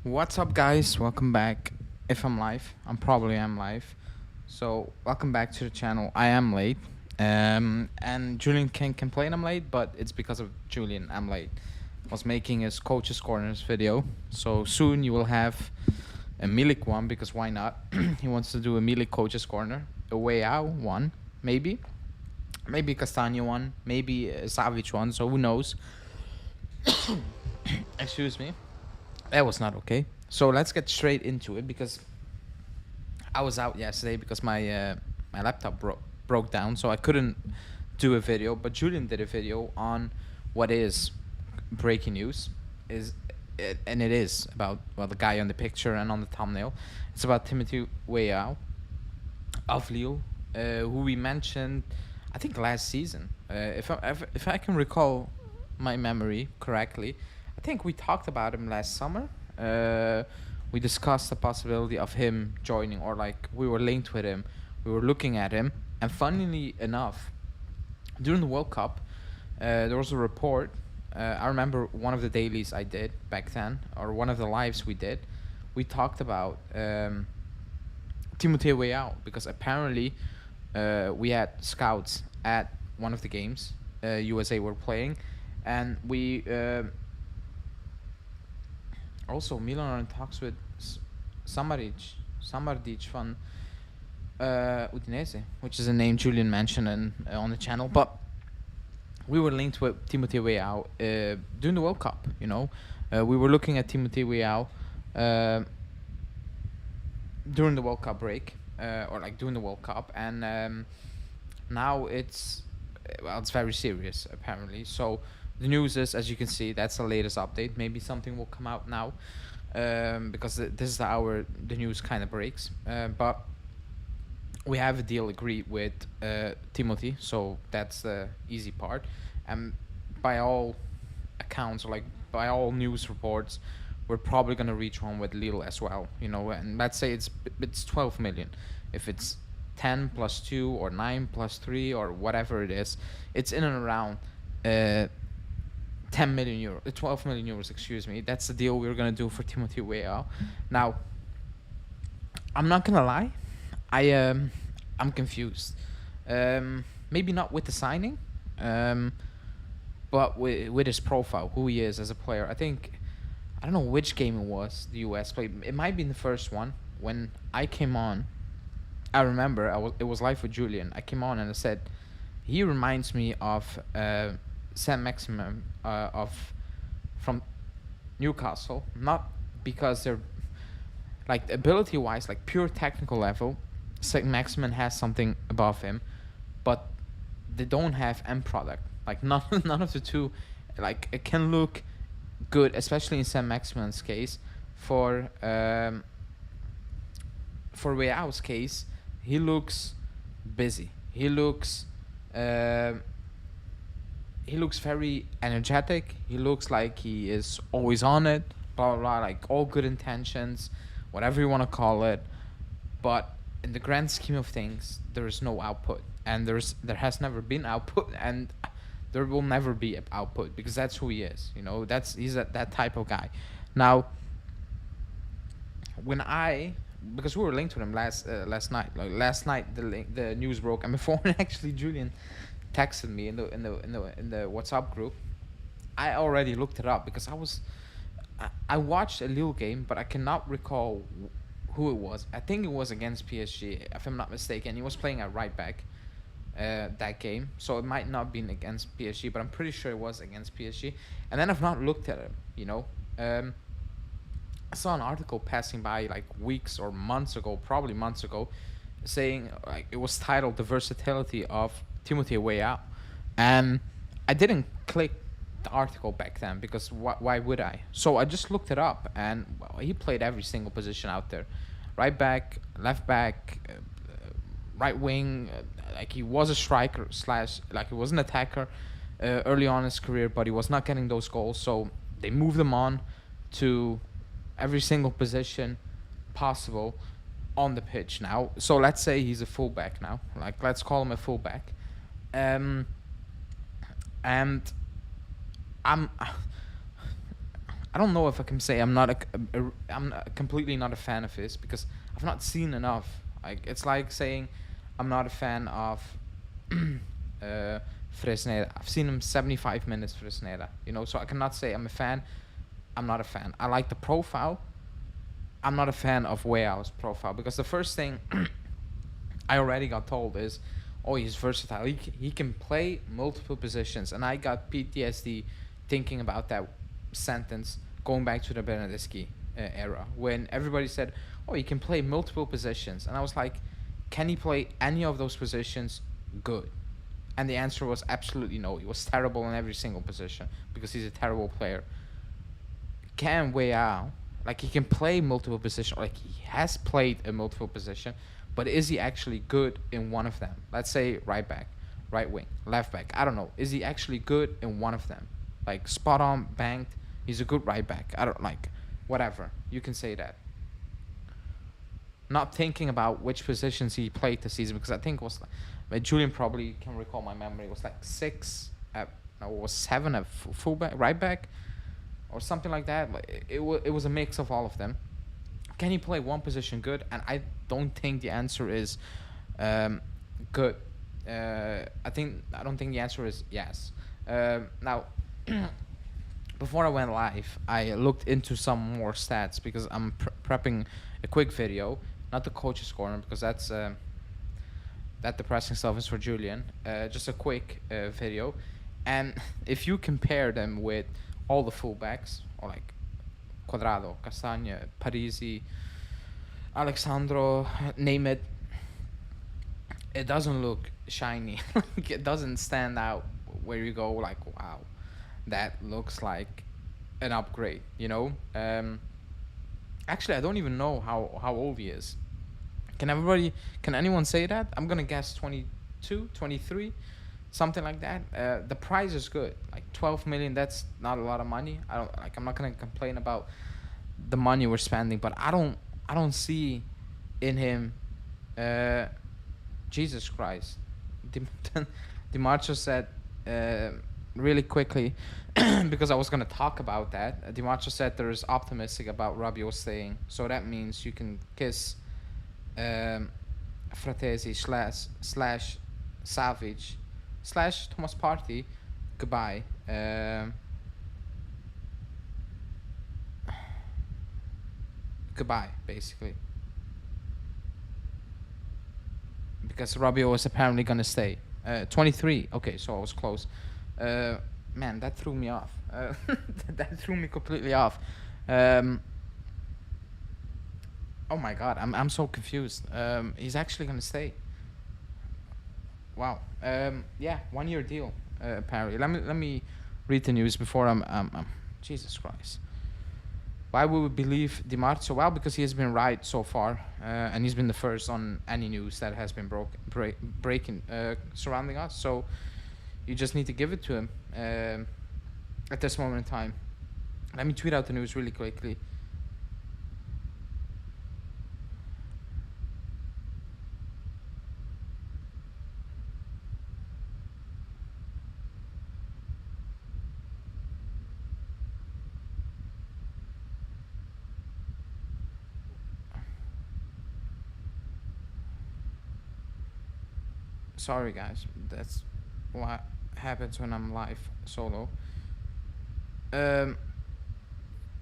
What's up, guys? Welcome back. If I'm live, I'm probably am live. So welcome back to the channel. I am late, and Julian can complain I'm late, but it's because of Julian I'm late. Was making his coach's corners video, so soon you will have a Milik one because why not? He wants to do a Milik coach's corner, a Weah one, maybe Castagna one, maybe a Savic one. So who knows? Excuse me. That was not okay. So let's get straight into it because I was out yesterday because my laptop broke down, so I couldn't do a video. But Julian did a video on what is breaking news, and it is about the guy on the picture and on the thumbnail. It's about Timothy Weah of Lille, who we mentioned, I think last season. If I can recall my memory correctly, I think we talked about him last summer. We discussed the possibility of him joining, or like we were linked with him. We were looking at him, and funnily enough, during the World Cup, there was a report. I remember one of the dailies I did back then, or one of the lives we did. We talked about Timothée Weah because apparently we had scouts at one of the games USA were playing, and we also Milan are in talks with Samardžić from Udinese, which is a name Julian mentioned on the channel. But we were linked with Timothée Weah during the World Cup. We were looking at Timothée Weah during the World Cup break, or like during the World Cup, and now it's very serious apparently. So the news is, as you can see, that's the latest update. Maybe something will come out now, because this is the hour the news kind of breaks. But we have a deal agreed with Timothy, so that's the easy part. And by all accounts, or like by all news reports, we're probably gonna reach one with Lille as well. And let's say it's 12 million. If it's 10 plus 2 or 9 plus 3 or whatever it is, it's in and around 10 million euro, 12 million euros, excuse me. That's the deal we're gonna do for Timothy Weah. Now, I'm not gonna lie, I'm confused. Maybe not with the signing, but with his profile, who he is as a player. I don't know which game it was the US played. It might be in the first one when I came on. I remember it was live with Julian. I came on and I said, he reminds me of Saint-Maximin from Newcastle, not because they're like ability wise, like pure technical level, Saint-Maximin has something above him, but they don't have end product. Like none of the two, like it can look good, especially in Saint-Maximin's case. For Weah's case, he looks busy. He looks very energetic. He looks like he is always on it, blah, blah, blah, like all good intentions, whatever you want to call it. But in the grand scheme of things, there is no output. And there has never been output, and there will never be output, because that's who he is. He's that type of guy. Now, because we were linked to him last night. Like last night, the news broke, and before actually Julian texted me in the WhatsApp group, I already looked it up because I watched a Lille game, but I cannot recall who it was. I think it was against PSG, if I'm not mistaken. He was playing at right back that game, so it might not been against PSG, but I'm pretty sure it was against PSG. And then I've not looked at him. I saw an article passing by like weeks or months ago, probably months ago, saying like it was titled "The Versatility of Timothy Weah," and I didn't click the article back then because why would I? So I just looked it up, and he played every single position out there: right back, left back, right wing. Like he was a striker / like he was an attacker early on in his career, but he was not getting those goals. So they moved him on to every single position possible on the pitch now. So let's say he's a fullback now. Like let's call him a fullback. And I'm I don't know if I can say I'm completely not a fan of his because I've not seen enough. Like it's like saying I'm not a fan of Fresneda. I've seen him 75 minutes Fresneda, you know, so I cannot say I'm a fan. I'm not a fan. I like the profile. I'm not a fan of Weah's profile because the first thing I already got told is, oh, he's versatile. He can play multiple positions, and I got PTSD thinking about that sentence going back to the Bernardeschi era when everybody said, oh, he can play multiple positions, and I was like, can he play any of those positions good? And the answer was absolutely no. He was terrible in every single position because he's a terrible player. Can Weah, like he can play multiple positions, like he has played a multiple position, but is he actually good in one of them? Let's say right back, right wing, left back. I don't know. Is he actually good in one of them? Like spot on, banked. He's a good right back. I don't like, whatever. You can say that. Not thinking about which positions he played this season because I think it was like, Julian probably can recall my memory. It was like 6 at, no, it was 7 at fullback, right back, or something like that. Like it was a mix of all of them. Can he play one position good? And I don't think the answer is good. I don't think the answer is yes. Now, before I went live, I looked into some more stats because I'm prepping a quick video, not the coach's corner because that's that depressing stuff is for Julian. Just a quick video, and if you compare them with all the fullbacks, or like Cuadrado, Castagne, Parisi, Alexandro, name it, it doesn't look shiny. Like it doesn't stand out where you go like, wow, that looks like an upgrade, you know? Actually, I don't even know how old he is. Can anyone say that? I'm gonna guess 22, 23, something like that. The price is good, like 12 million. That's not a lot of money. I'm not gonna complain about the money we're spending, but I don't see in him. Jesus Christ, DiMarcio said really quickly because I was gonna talk about that. DiMarcio said there is optimistic about Rabiot staying, so that means you can kiss Fratesi slash Savage slash Thomas Partey goodbye. Goodbye, basically, because Rabiot was apparently gonna stay. 23. Okay, so I was close. Man, that threw me off. That threw me completely off. Oh my God, I'm so confused. He's actually gonna stay. Wow. Yeah, 1 year deal. Apparently. Let me read the news before I'm Jesus Christ. Why would we believe DiMarcio? Well, because he has been right so far, and he's been the first on any news that has been breaking surrounding us. So you just need to give it to him at this moment in time. Let me tweet out the news really quickly. Sorry guys, that's what happens when I'm live solo.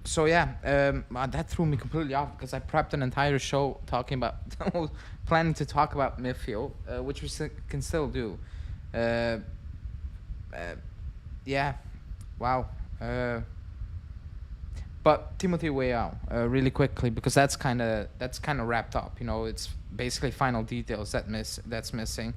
So yeah, that threw me completely off because I prepped an entire show talking about planning to talk about midfield, which we can still do. Yeah, wow. But Timothy Weah, really quickly, because that's kind of wrapped up. You know, it's basically final details that's missing.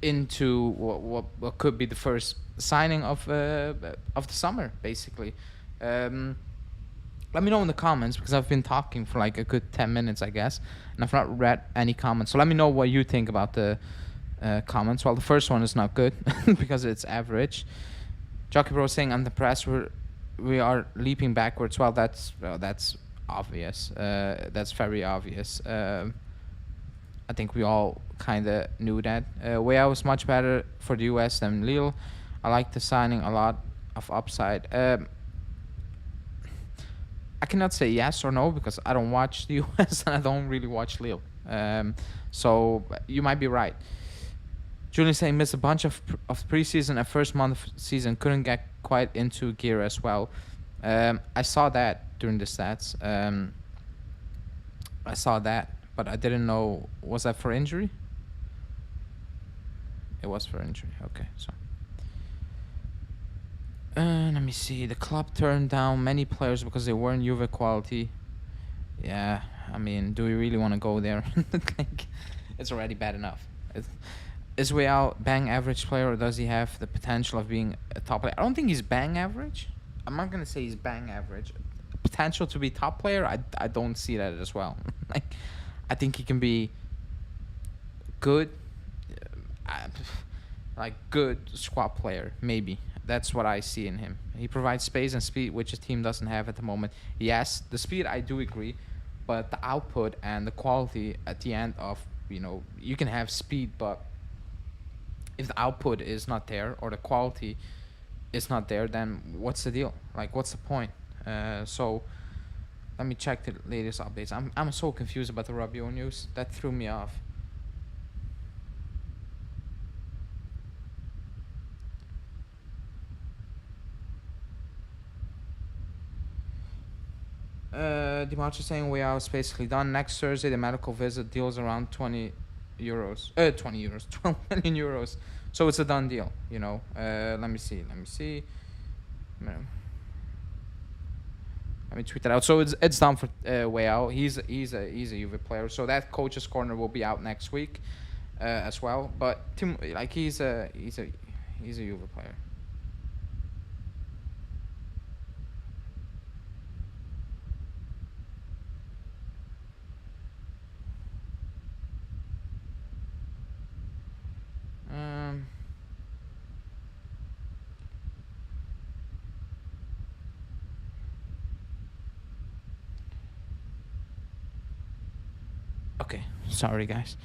Into what could be the first signing of the summer, basically. Let me know in the comments because I've been talking for like a good 10 minutes, I guess, and I've not read any comments. So let me know what you think about the comments. Well, the first one is not good because it's average. Jockey Bro saying I'm depressed. We are leaping backwards. Well, that's obvious. That's very obvious. I think we all kind of knew that. Weah was much better for the US than Lille. I like the signing, a lot of upside. I cannot say yes or no because I don't watch the US and I don't really watch Lille. So you might be right. Julian saying missed a bunch of preseason and first month of season, couldn't get quite into gear as well. I saw that during the stats. I saw that, but I didn't know. Was that for injury? It was for injury. Okay, so. Let me see. The club turned down many players because they weren't Juve quality. Yeah, I mean, do we really want to go there? Like, it's already bad enough. Is Weah bang average player, or does he have the potential of being a top player? I don't think he's bang average. I'm not gonna say he's bang average. Potential to be top player, I don't see that as well. Like, I think he can be good, uh, like good squad player maybe. That's what I see in him. He provides space and speed, which his team doesn't have at the moment. Yes, the speed I do agree, but the output and the quality at the end of, you can have speed, but if the output is not there or the quality is not there, then what's the deal? Like, what's the point? So let me check the latest updates. I'm so confused about the Rabiot news. That threw me off. Dimacho saying we are basically done. Next Thursday, the medical visit deals around 20 euros. 20 euros, 12 million euros. So it's a done deal, Let me see. Let me tweet that out. So it's done for Weah. He's a Juve player. So that coach's corner will be out next week, as well. But he's a Juve player. Okay, sorry guys.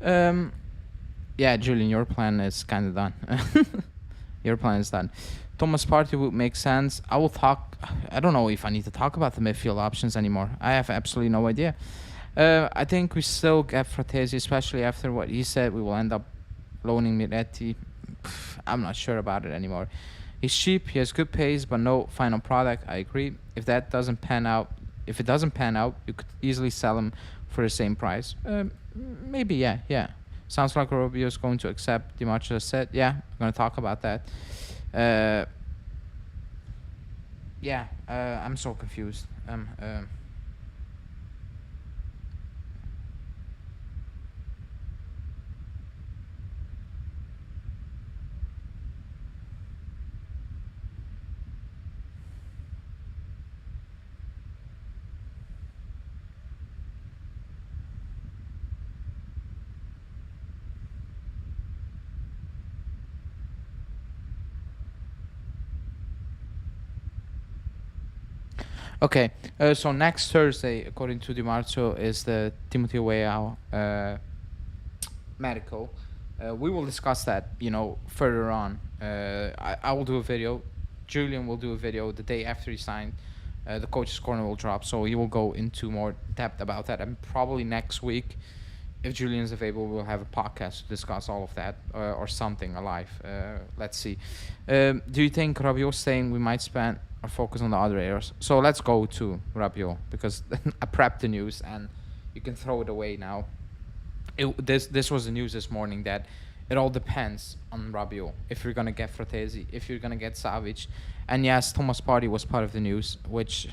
Yeah, Julian, your plan is kind of done. Your plan is done. Thomas Partey would make sense. I will talk. I don't know if I need to talk about the midfield options anymore. I have absolutely no idea. I think we still get Fratesi, especially after what he said. We will end up loaning Miretti. I'm not sure about it anymore. He's cheap. He has good pace, but no final product. I agree. If it doesn't pan out, you could easily sell him for the same price. Maybe, yeah. Sounds like Rabiot is going to accept Dimacho said. Yeah, I'm going to talk about that. I'm so confused. Okay, so next Thursday, according to Dimarzio, is the Timothy Weah medical. We will discuss that, further on. I will do a video. Julian will do a video the day after he signed. The coach's corner will drop, so he will go into more depth about that. And probably next week, if Julian's available, we'll have a podcast to discuss all of that, or something alive. Let's see. Do you think Rabiot saying we might spend or focus on the other areas? So let's go to Rabiot, because I prepped the news and you can throw it away now. This was the news this morning that it all depends on Rabiot. If you're gonna get Fratesi, if you're gonna get Savic, and yes, Thomas Partey was part of the news, which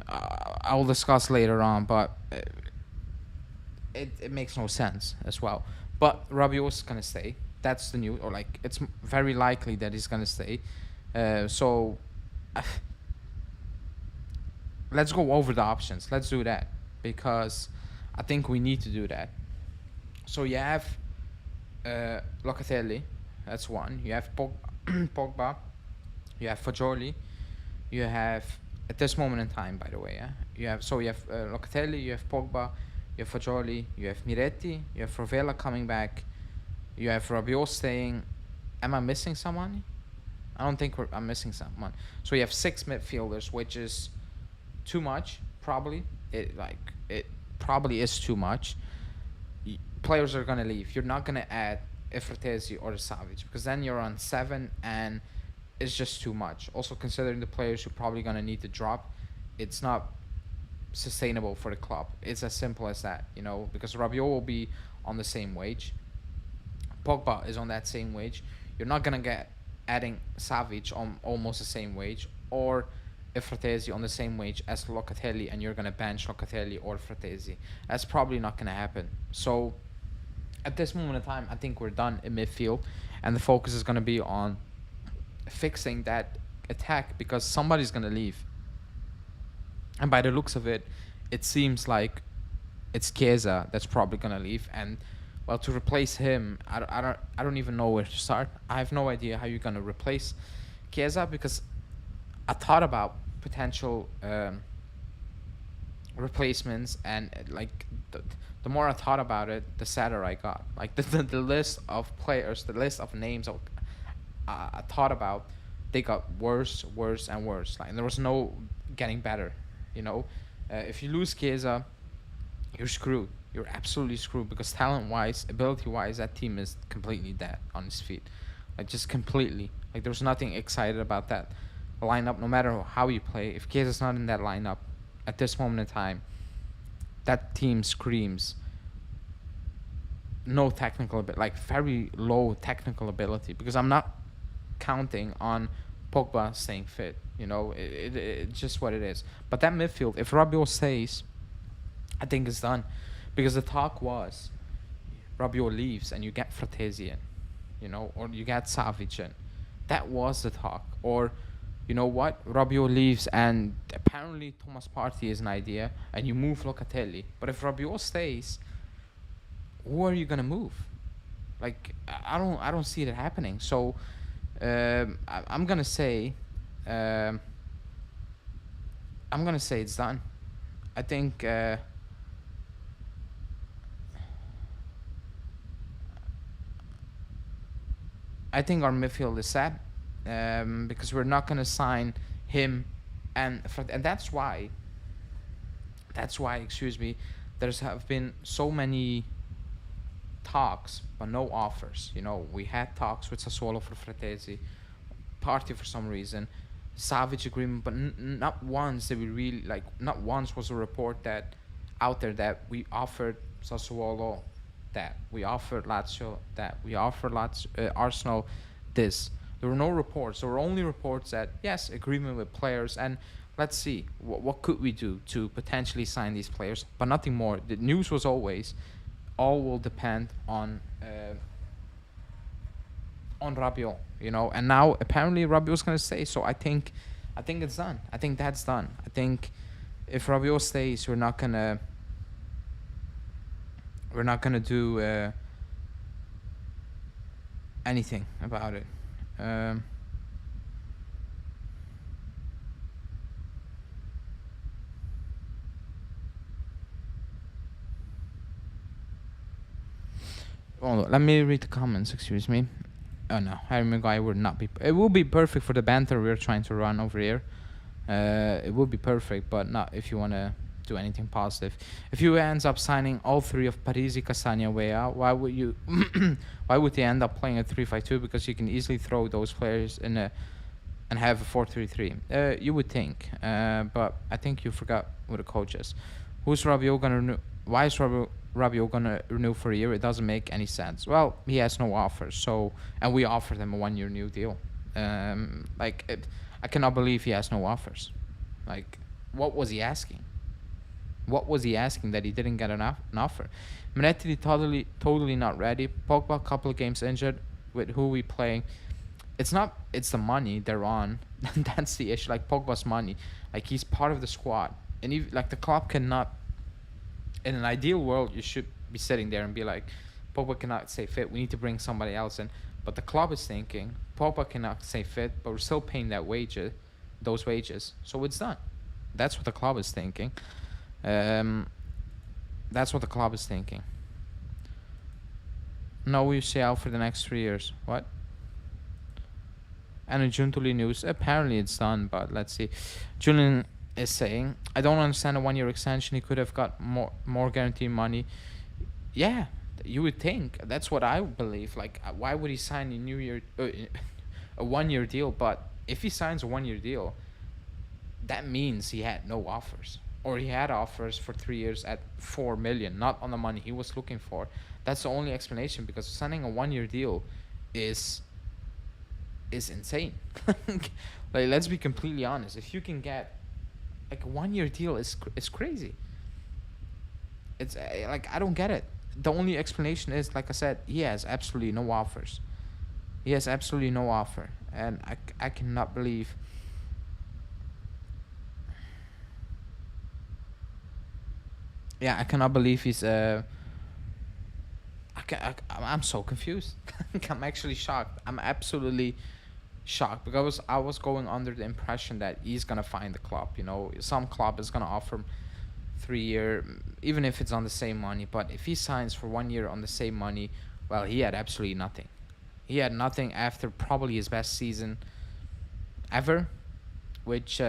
I will discuss later on, but it makes no sense as well. But Rabiot's gonna stay. That's the news, or like it's very likely that he's gonna stay. So let's go over the options. Let's do that, because I think we need to do that. So you have Locatelli, that's one. You have Pogba. You have Fagioli. You have, at this moment in time, by the way, you have Locatelli. You have Pogba. You have Fagioli. You have Miretti. You have Rovella coming back. You have Rabiot staying. Am I missing someone? I don't think I'm missing someone. So you have 6 midfielders, which is too much. Probably it probably is too much. Players are gonna leave. You're not gonna add Efratesi or Savage because then you're on 7 and it's just too much. Also considering the players you're probably gonna need to drop, it's not sustainable for the club. It's as simple as that, because Rabiot will be on the same wage. Pogba is on that same wage. You're not gonna get adding Savic on almost the same wage, or Fratesi on the same wage as Locatelli, and you're gonna bench Locatelli or Fratesi. That's probably not gonna happen. So at this moment in time, I think we're done in midfield, and the focus is gonna be on fixing that attack because somebody's gonna leave. And by the looks of it, it seems like it's Chiesa that's probably gonna leave, and well, to replace him, I don't even know where to start. I have no idea how you're gonna replace Chiesa because I thought about potential replacements, and like the more I thought about it, the sadder I got. Like the list of players, the list of names I thought about, they got worse, worse, and worse. Like, and there was no getting better. If you lose Chiesa, you're screwed. You're absolutely screwed because talent-wise, ability-wise, that team is completely dead on its feet. Like, just completely. Like, there's nothing excited about that lineup, no matter how you play. If Chiesa's not in that lineup at this moment in time, that team screams no technical ability, like very low technical ability, because I'm not counting on Pogba staying fit. It's just what it is. But that midfield, if Rabiot stays, I think it's done. Because the talk was Rabiot leaves and you get Fratesi in, or you get Savic in. That was the talk. Or, you know what? Rabiot leaves and apparently Thomas Partey is an idea and you move Locatelli. But if Rabiot stays, who are you gonna move? Like, I don't see it happening. So I'm gonna say it's done. I think our midfield is set because we're not gonna sign him, and that's why. Excuse me. Have been so many talks but no offers. We had talks with Sassuolo for Fratesi, Partey for some reason, Savic agreement, but not once did we really not once was a report that out there that we offered Sassuolo, that we offered Lazio, that we offered Arsenal this. There were no reports. There were only reports that yes, agreement with players, and let's see what could we do to potentially sign these players, but nothing more. The news was always all will depend on Rabiot, and now apparently Rabiot's gonna stay. So I think it's done. I think that's done. I think if Rabiot stays, we're not gonna do anything about it. Let me read the comments. Excuse me. Oh no, Harry Maguire would not be. It will be perfect for the banter we're trying to run over here. It would be perfect, but not if you want to do anything positive. If you ends up signing all three of Parisi, Castagna, Weah, why would you? Why would they end up playing a 3-5-2? Because you can easily throw those players in and have a 4-3-3. You would think, but I think you forgot what the coach is. Who's Rabiot gonna renew? Why is Rabiot gonna renew for a year? It doesn't make any sense. Well, he has no offers, and we offered him a 1-year new deal. I cannot believe he has no offers. Like, what was he asking? What was he asking that he didn't get an offer? Miretti totally not ready. Pogba, a couple of games injured. With who we playing? It's the money they're on. That's the issue. Like, Pogba's money. Like, he's part of the squad, and the club cannot. In an ideal world, you should be sitting there and be like, Pogba cannot stay fit. We need to bring somebody else in. But the club is thinking Pogba cannot stay fit, but we're still paying those wages. So it's done. That's what the club is thinking. That's what the club is thinking. No UCL for the next 3 years. What? And in Juntuli news, apparently it's done, but let's see. Julian is saying, I don't understand a 1 year extension. He could have got more guaranteed money. Yeah, you would think. That's what I believe. Like, why would he sign a new year, a 1 year deal? But if he signs a 1 year deal, that means he had no offers, or he had offers for 3 years at 4 million, not on the money he was looking for. That's the only explanation, because signing a 1 year deal is insane. Like, let's be completely honest. If you can get like a 1 year deal, is crazy. It's like, I don't get it. The only explanation is, like I said, he has absolutely no offers. He has absolutely no offer, and I cannot believe. Yeah, I cannot believe he's I'm so confused. I'm actually shocked. I'm absolutely shocked, because I was going under the impression that he's gonna find the club. Some club is gonna offer him 3 year, even if it's on the same money. But if he signs for 1 year on the same money, well, he had absolutely nothing. He had nothing after probably his best season ever, which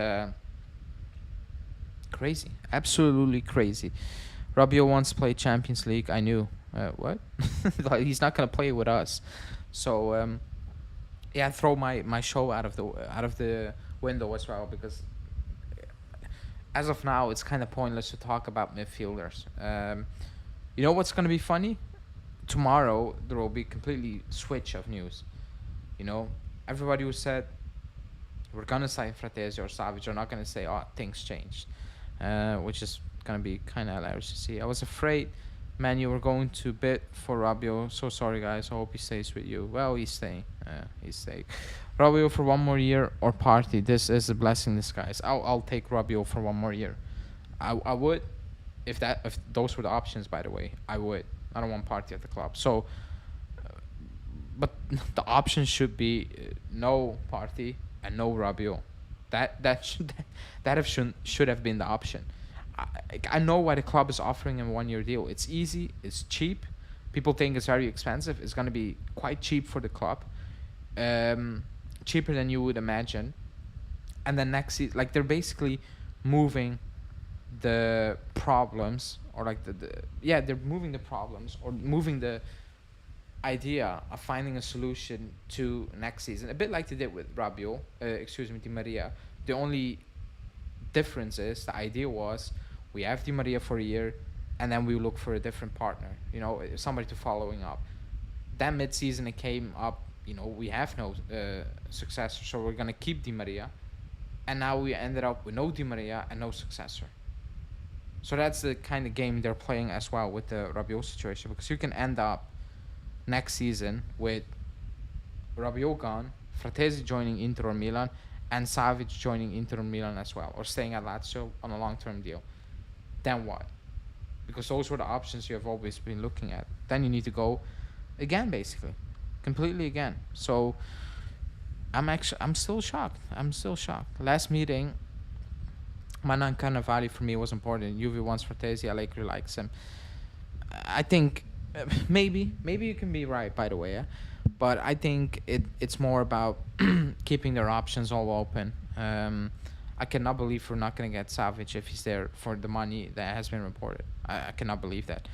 crazy, absolutely crazy. Rabiot once played Champions League. I knew. What? Like, he's not gonna play with us. So yeah, throw my show out of the window as well, because as of now it's kind of pointless to talk about midfielders. You know what's gonna be funny? Tomorrow there will be completely switch of news. You know, everybody who said we're gonna sign Fratesi or Savic are not gonna say, "Oh, things changed," which is gonna be kind of hilarious to see. I was afraid, man, you were going to bid for Rabiot. So sorry, guys. I hope he stays with you. Well, he's staying. He's staying. Rabiot for 1 more year or Partey. This is a blessing in disguise. I'll take Rabiot for 1 more year. I would, if those were the options. By the way, I would. I don't want Partey at the club. So, but the option should be no Partey and no Rabiot. Should have been the option. I know why the club is offering him a 1 year deal. It's easy. It's cheap. People think it's very expensive. It's gonna be quite cheap for the club, cheaper than you would imagine. And then next season, like, they're basically moving the problems, or like they're moving the problems, or moving the idea of finding a solution to next season, a bit like they did with Rabiot, Di Maria. The only difference is the idea was, we have Di Maria for a year, and then we look for a different partner, somebody to following up. Then mid-season it came up, we have no successor, so we're gonna keep Di Maria, and now we ended up with no Di Maria and no successor. So that's the kind of game they're playing as well with the Rabiot situation, because you can end up next season with Rabiot gone, Fratesi joining Inter or Milan, and Savic joining Inter Milan as well, or staying at Lazio on a long-term deal. Then what? Because those were the options you have always been looking at. Then you need to go again, basically, completely again. So I'm still shocked. Last meeting, Manan Cannavali for me was important. Juve wants Fratesi. Allegri likes him. I think maybe you can be right, by the way, yeah? But I think it's more about keeping their options all open. I cannot believe we're not going to get Savic if he's there for the money that has been reported. I cannot believe that.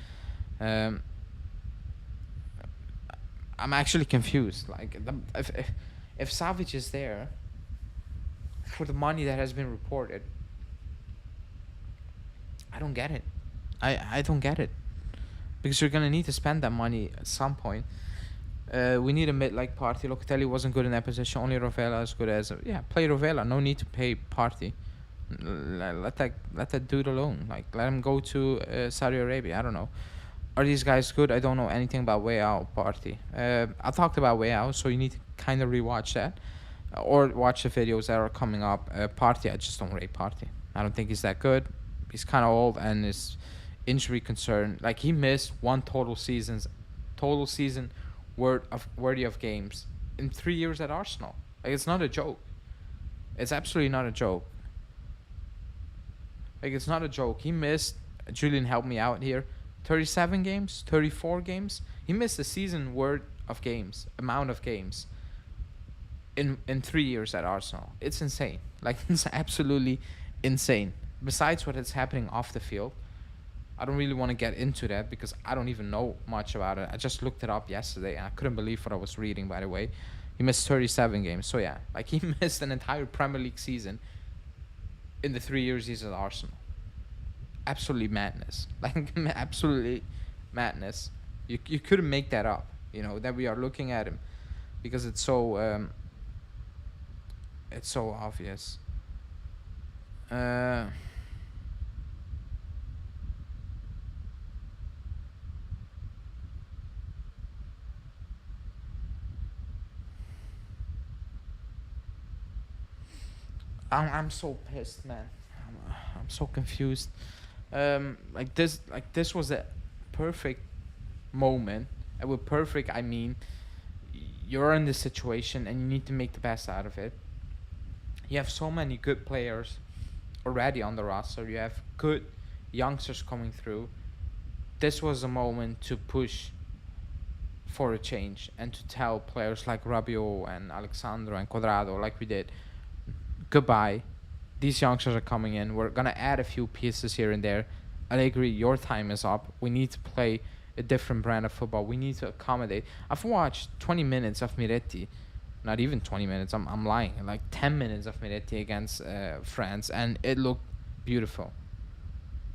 I'm actually confused. Like, if Savic is there for the money that has been reported, I don't get it. I don't get it. Because you're going to need to spend that money at some point. We need a mid like Partey. Locatelli wasn't good in that position. Only Rovella is good as play Rovella. No need to pay Partey. Let that dude alone. Like, let him go to Saudi Arabia. I don't know. Are these guys good? I don't know anything about Weah or Partey. I talked about Weah, so you need to kind of rewatch that, or watch the videos that are coming up. Partey, I just don't rate Partey. I don't think he's that good. He's kind of old, and his injury concern. Like, he missed one total season worthy of games in 3 years at Arsenal. Like, it's not a joke. It's absolutely not a joke. Like, it's not a joke. He missed, Julian helped me out here, 37 games, 34 games. He missed a season worth of games, amount of games in 3 years at Arsenal. It's insane. Like, it's absolutely insane. Besides what is happening off the field, I don't really want to get into that because I don't even know much about it. I just looked it up yesterday and I couldn't believe what I was reading, by the way. He missed 37 games. So yeah, like he missed an entire Premier League season in the 3 years he's at Arsenal. Absolutely madness. Like absolutely madness. You couldn't make that up, you know, that we are looking at him because it's so obvious. Uh I'm so pissed, man. I'm so confused. Like this was a perfect moment, and with perfect I mean you're in this situation and you need to make the best out of it. You have so many good players already on the roster. You have good youngsters coming through. This was a moment to push for a change and to tell players like Rabiot and Alexandro and Quadrado, like we did, goodbye. These youngsters are coming in. We're gonna add a few pieces here and there. Allegri, your time is up. We need to play a different brand of football. We need to accommodate. I've watched 20 minutes of Miretti, not even 20 minutes. I'm lying. Like 10 minutes of Miretti against France, and it looked beautiful.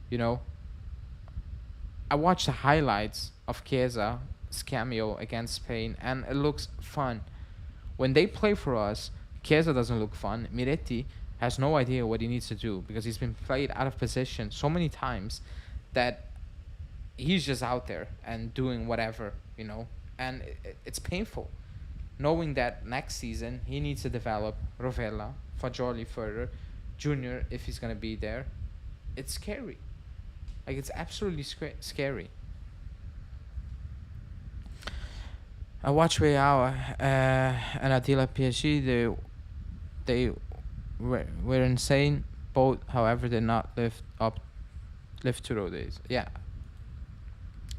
You know, I watched the highlights of Chiesa's cameo against Spain, and it looks fun. When they play for us, Chiesa doesn't look fun. Miretti has no idea what he needs to do because he's been played out of position so many times that he's just out there and doing whatever, you know, and it's painful knowing that next season he needs to develop Rovella, Fagioli further, Junior if he's gonna be there. It's scary. Like it's absolutely scary. I watched Weah and Attila PSG. They were insane. Both, however, did not live to those days. Yeah,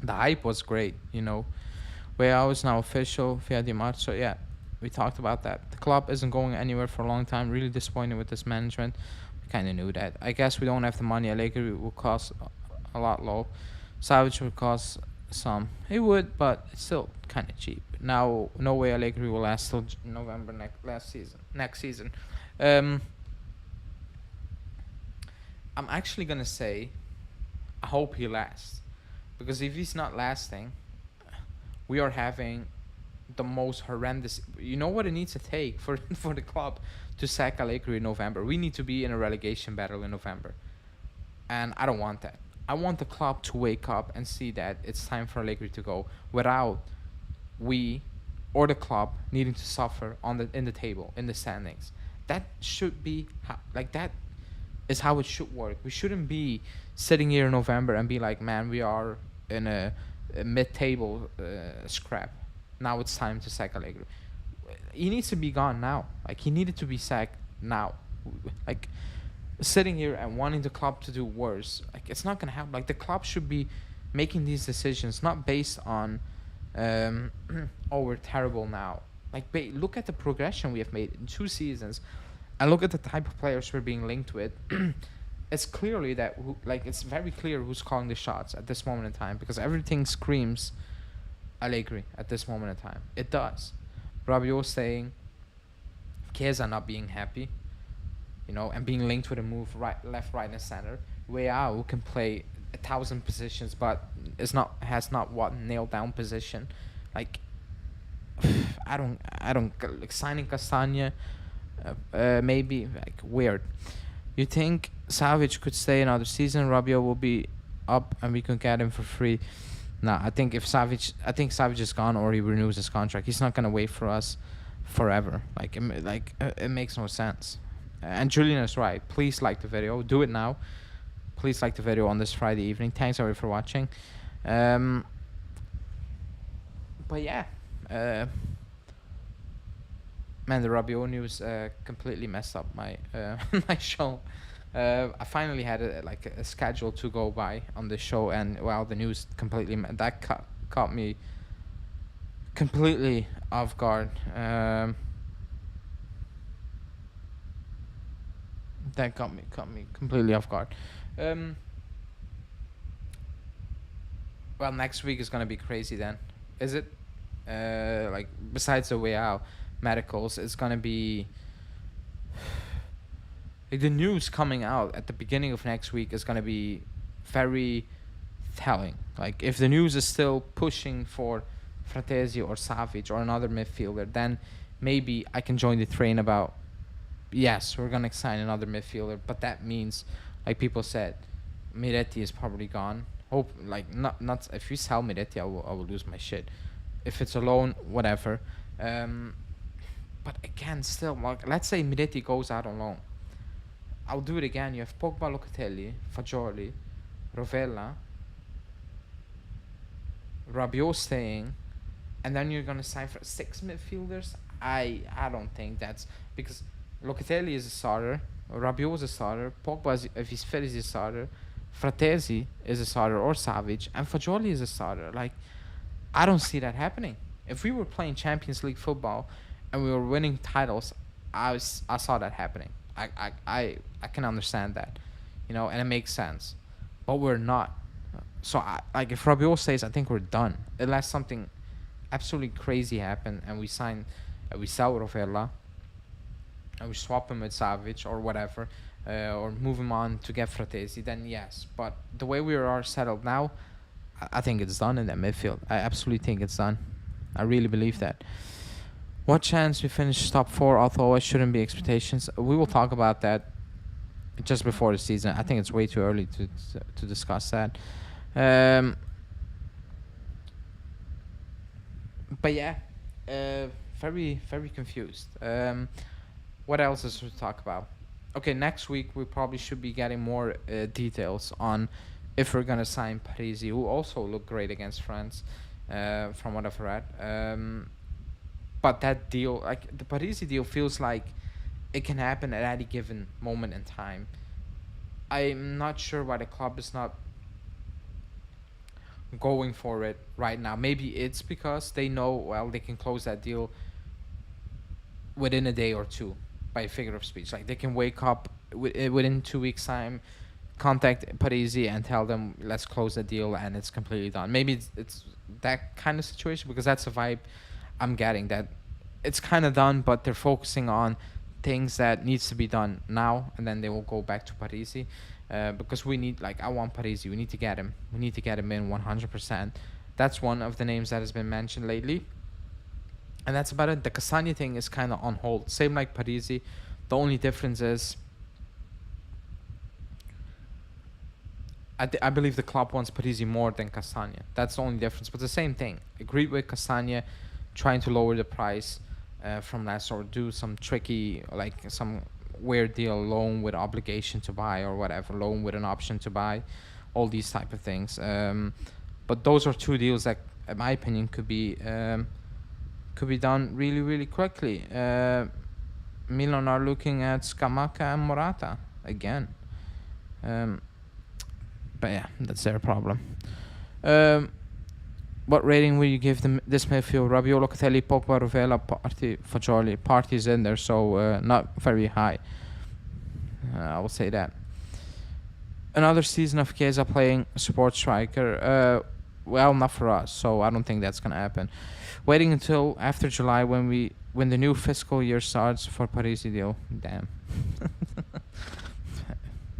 the hype was great. You know, Weah is now official via Di Marzo. Yeah, we talked about that. The club isn't going anywhere for a long time. Really disappointed with this management. We kind of knew that. I guess we don't have the money. Allegri will cost a lot low. Savage would cost some. He would, but it's still kind of cheap. Now, no way Allegri will last till November next season. I'm actually gonna say, I hope he lasts, because if he's not lasting, we are having the most horrendous. You know what it needs to take for for the club to sack Allegri in November? We need to be in a relegation battle in November, and I don't want that. I want the club to wake up and see that it's time for Allegri to go, without we or the club needing to suffer in the table, in the standings. That should be like that is how it should work. We shouldn't be sitting here in November and be like, man, we are in a mid-table scrap. Now it's time to sack Allegri. He needs to be gone now. Like he needed to be sacked now. Like sitting here and wanting the club to do worse, like it's not gonna happen. Like the club should be making these decisions not based on oh, we're terrible now. Like look at the progression we have made in 2 seasons and look at the type of players we're being linked with. It's clearly that it's very clear who's calling the shots at this moment in time, because everything screams Allegri at this moment in time. It does. Rabiot saying, Chiesa not being happy, you know, and being linked with a move left, right, and center. Weah, who can play 1,000 positions, but has not one nailed down position. Like, I don't like signing Castagna, maybe like weird. You think Savage could stay another season? Rabiot will be up and we can get him for free. Nah, I think Savage is gone or he renews his contract. He's not gonna wait for us forever. It makes no sense. And Julian is right. Please like the video. Do it now. Please like the video on this Friday evening. Thanks everybody for watching. But yeah, man, the Rabiot news completely messed up my my show. I finally had a schedule to go by on the show, and well, the news completely that caught me completely off guard. That caught me completely off guard. Um, well, next week is gonna be crazy then, is it? Like besides the way out medicals, it's gonna be like the news coming out at the beginning of next week is gonna be very telling. Like if the news is still pushing for Fratesi or Savic or another midfielder, then maybe I can join the train about yes, we're gonna sign another midfielder, but that means, like people said, Miretti is probably gone. Hope like not if you sell Miretti, I will lose my shit. If it's a loan, whatever. Um, but again, still, like, let's say Miretti goes out on loan. I'll do it again. You have Pogba, Locatelli, Fagioli, Rovella, Rabiot staying, and then you're gonna sign for 6 midfielders. I don't think that's because Locatelli is a starter, Rabiot is a starter, Pogba is, if he's fit is a starter, Fratesi is a starter or Savic, and Fagioli is a starter. Like I don't see that happening. If we were playing Champions League football and we were winning titles, I saw that happening. I can understand that, and it makes sense, but we're not. So like if Rabiot stays, I think we're done unless something absolutely crazy happen and we sell Rovella and we swap him with Savic or whatever, or move him on to get Fratesi. Then yes, but the way we are settled now, I think it's done in that midfield. I absolutely think it's done. I really believe that. What chance we finish top 4, although it shouldn't be expectations? We will talk about that just before the season. I think it's way too early to discuss that. But yeah, very, very confused. What else is to talk about? Okay, next week we probably should be getting more details on if we're gonna sign Parisi, who also looked great against France, from what I've read. But that deal, like the Parisi deal, feels like it can happen at any given moment in time. I'm not sure why the club is not going for it right now. Maybe it's because they know, well, they can close that deal within a day or two, by figure of speech. Like they can wake up within 2 weeks time, contact Parisi and tell them let's close the deal and it's completely done. Maybe it's that kind of situation, because that's a vibe I'm getting, that it's kind of done, but they're focusing on things that needs to be done now, and then they will go back to Parisi, because we need, like, I want Parisi. We need to get him. We need to get him in 100%. That's one of the names that has been mentioned lately, and that's about it. The Castagne thing is kind of on hold, same like Parisi. The only difference is I believe the club wants Parisi more than Castagne. That's the only difference, but the same thing. Agreed with Castagne, trying to lower the price from last, or do some tricky, like some weird deal, loan with obligation to buy or whatever, loan with an option to buy, all these type of things. But those are two deals that, in my opinion, could be done really, really quickly. Milan are looking at Scamacca and Morata again. But yeah, that's their problem. What rating will you give this midfield? Rabiot, Locatelli, Pogba, Rovella, Partey, Fagioli. Partey's in there, so not very high. I will say that. Another season of Chiesa playing support striker. Well, not for us, so I don't think that's gonna happen. Waiting until after July when the new fiscal year starts for Parisi deal. Damn.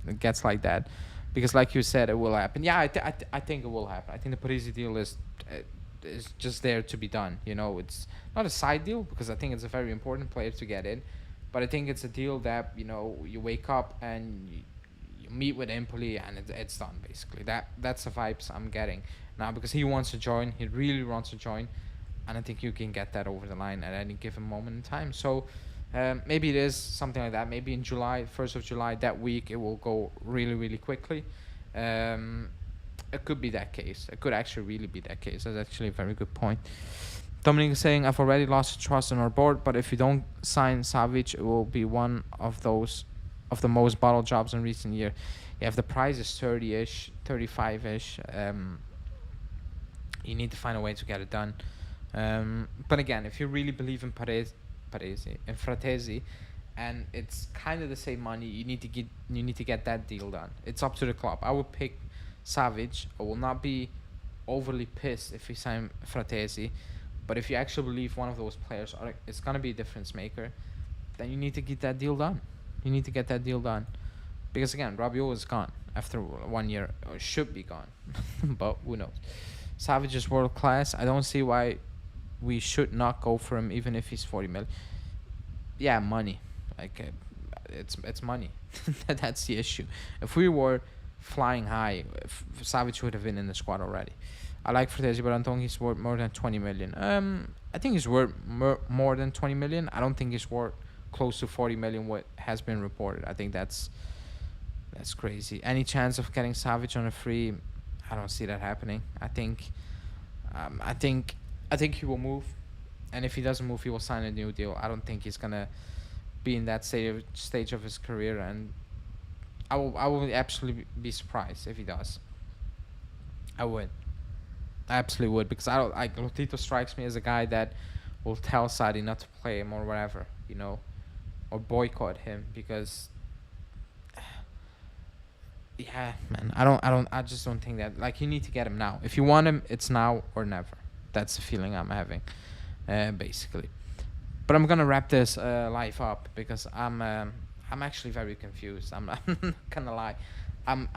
It gets like that. Because like you said, it will happen. Yeah, I think it will happen. I think the Parisi deal is just there to be done. It's not a side deal, because I think it's a very important player to get in. But I think it's a deal that, you wake up and you meet with Empoli and it's done, basically. That's the vibes I'm getting now, because he wants to join. He really wants to join. And I think you can get that over the line at any given moment in time. So maybe it is something like that. Maybe in July, 1st of July, that week, it will go really, really quickly. It could be that case. It could actually really be that case. That's actually a very good point. Dominic is saying, I've already lost trust in our board, but if you don't sign Savic, it will be one of the most bottled jobs in recent years. Yeah, if the price is 30-ish, 35-ish, you need to find a way to get it done. But again, if you really believe in Parisi, in Fratesi, and it's kind of the same money. You need to get that deal done. It's up to the club. I would pick Savage. I will not be overly pissed if we sign Fratesi, but if you actually believe one of those players is gonna be a difference maker, then you need to get that deal done. You need to get that deal done, because again, Rabiot is gone after 1 year, or should be gone, but who knows? Savage is world class. I don't see why we should not go for him, even if he's 40 million. Yeah, money. Like, it's money. That's the issue. If we were flying high, Savage would have been in the squad already. I like Fratesi, but I don't think he's worth more than 20 million. I think he's worth more than 20 million. I don't think he's worth close to 40 million. What has been reported. I think that's crazy. Any chance of getting Savage on a free? I don't see that happening. I think he will move, and if he doesn't move, he will sign a new deal. I don't think he's gonna be in that stage of his career, and I will absolutely be surprised if he does. I would. I absolutely would, because I don't like Lotito. Strikes me as a guy that will tell Sadi not to play him or whatever, or boycott him, because yeah, man, I just don't think that, like, you need to get him now. If you want him, it's now or never. That's the feeling I'm having, basically. But I'm gonna wrap this live up, because I'm actually very confused. I'm not gonna lie, I'm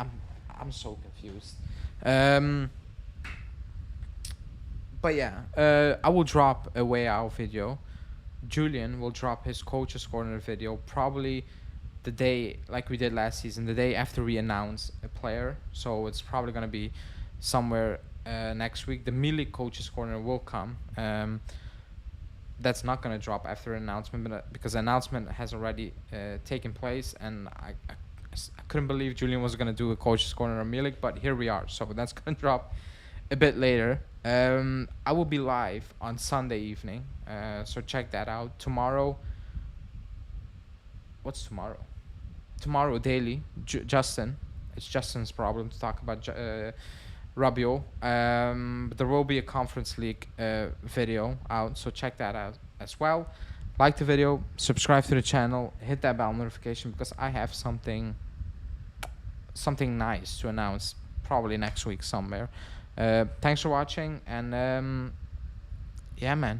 so confused. But yeah, I will drop a way out video. Julian will drop his coach's corner video probably the day, like we did last season, the day after we announce a player. So it's probably gonna be somewhere next week. The Milik coach's corner will come. That's not gonna drop after announcement, because the announcement has already taken place, and I couldn't believe Julian was gonna do a coach's corner on Milik, but here we are. So that's gonna drop a bit later. I will be live on Sunday evening, so check that out. Tomorrow, what's tomorrow? Tomorrow daily, Justin. It's Justin's problem to talk about Rabiot. But there will be a Conference League video out, so check that out as well. Like the video, subscribe to the channel, hit that bell notification, because I have something nice to announce probably next week somewhere. Thanks for watching, and yeah, man.